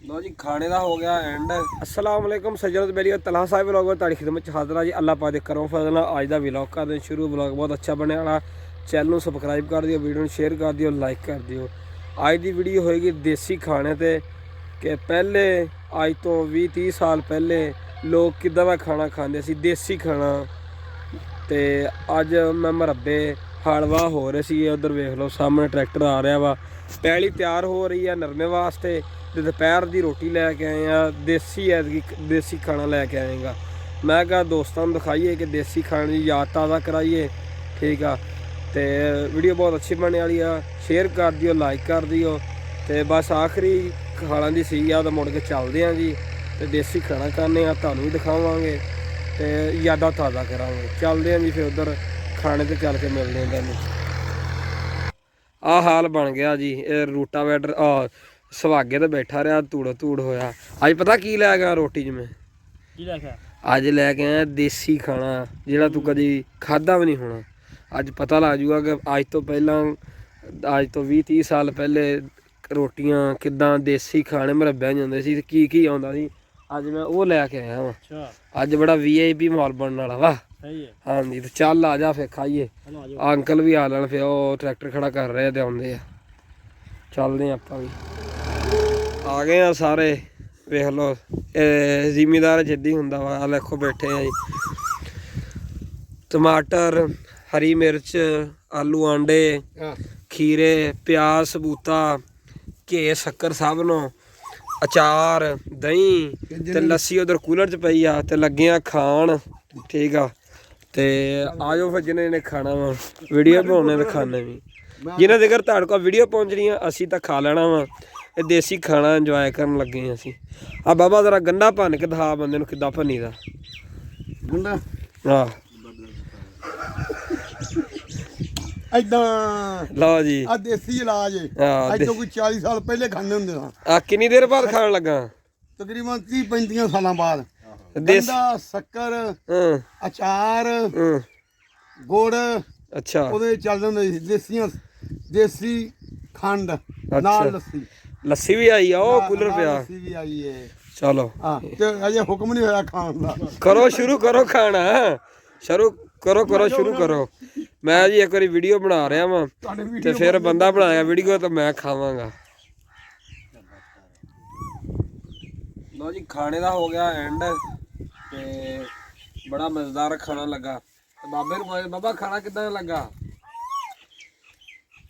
लो जी खाने का हो गया एंड अस्सलाम वालेकुम सज्जनों बेली तला साहब व्लॉग ताड़ी खिदमत हाजरा जी अल्लाह पाक दे करो फजल अज का व्लॉग कर दें शुरू व्लॉग बहुत अच्छा बनने वाला चैनल को सबसक्राइब कर दियो वीडियो शेयर कर दियो लाइक कर दियो। अज की वीडियो होएगी देसी खाने ते कि पहले अज तो 20-30 साल पहले लोग किद्दां दा खाना खांदे सी देसी खाना ते अज मैं मरब्बे हलवा हो रहे सी उधर वेख लो सामने ट्रैक्टर आ रहा वा पैली तैयार हो रही है नरमे वास्ते ते दोपहर की रोटी लैके आए हैं देसी खाना लैके आएगा। मैं कहा दोस्तों को दिखाइए कि देसी खाने की याद ताज़ा कराइए ठीक है। तो वीडियो बहुत अच्छी बनने वाली है शेयर कर दियो लाइक कर दियो। तो बस आखिरी खाना की सी तो मुड़ के चलते हैं जी तो देसी खाना खाने तुहानू भी दिखावांगे तो यादां ताज़ा करांगे चलते हैं जी फिर उधर खाने तो चल के मिलते हैं तुहानू। आ हाल बन गया जी रूटावेटर सुहागे तो बैठा रहा धूड़ होया। अज पता की लै गया रोटी च मैं अज लैके आया देसी खाना जिहड़ा तू कदी खादा भी नहीं होना। अज पता लग जूगा कि अज तो पहला अज तो 20-30 साल पहले रोटियां किद्दां देसी खाने मरब्बे जांदे सी की आउंदा सी अज मैं वो लैके आया वां। अज बड़ा VIP माहौल बनने वाला वा हाँ जी। तो चल आ जा फिर खाइए अंकल भी आ लैन फिर वो ट्रैक्टर खड़ा कर रहे ते आउंदे आ चलते हैं आपां भी आ गए हैं सारे वेख लो जिमीदार जिद्दी हुंदा वा देखो बैठे हैं जी टमाटर हरी मिर्च आलू आंडे खीरे प्याज सबूता घे शक्कर सब नो अचार दही ते लस्सी उधर कूलर च पई आ ते लगे आ खान ठीक आ। ते आ जाओ फिर जिन्हें खाना वा वीडियो बनाने ते खाने भी जिन्हें जेकर तुहाडे कोल वीडियो पहुँचनी है असी तो खा लेना वा देसी खाना इंजॉय करन लगे हैं असी। आ बाबा जरा गंढा भन के दिखा बंदे नूं किद्दां भन्नी दा गंढा हाँ लो जी देसी इलाज अज तो कोई 40 साल पहले खाने होंदे हाँ। कितनी देर बाद खान लगा तकरीबन 30-35 साल बाद गंढा शक्कर अचार गुड़ अच्छा ਉਹਦੇ ਚੱਲਦੇ ਹੁੰਦੇ ਦੇਸੀਆਂ देसी खंड नाल लस्सी लस्सी भी आई है ओ कूलर पे लस्सी भी आई है चलो ते अजे हुक्म नहीं होया खान दा करो शुरू करो खाना शुरू करो शुरू करो। मैं जी एक बार वीडियो बना रहा वां ते फिर बंदा बनाया वीडियो तो मैं खावांगा। लो जी खाने का हो गया एंड ते बड़ा मजेदार खाना लगा बाबे नूं बाबा खाना किद्दां लगा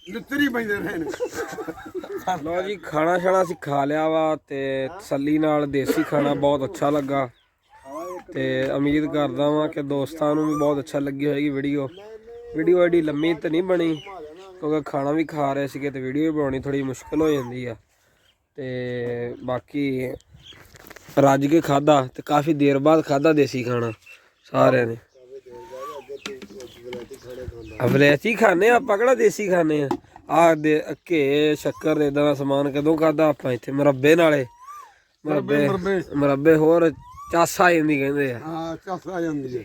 लित्तरी पैंदे रहे लो जी खाना शाना असीं खा लिया वा ते तसल्ली नाल देसी खाना बहुत अच्छा लगा ते उम्मीद करदा वां कि दोस्तां नूं भी बहुत अच्छा लगी होएगी वीडियो एडी लम्मी तो नहीं बनी क्योंकि खाना भी खा रहे सीगे ते वीडियो भी बनानी थोड़ी मुश्किल हो जाती है। ते बाकी रज के खादा ते काफ़ी देर बाद खादा देसी खाना सारे ने वलैती खाने आप केड़ा देसी खाने आ घे शक्कर इदां दा समान कदों खादा आपां इत्थे मरब्बे नाले मरब्बे होर चास आ जांदी कहंदे हाँ चास आ जांदी है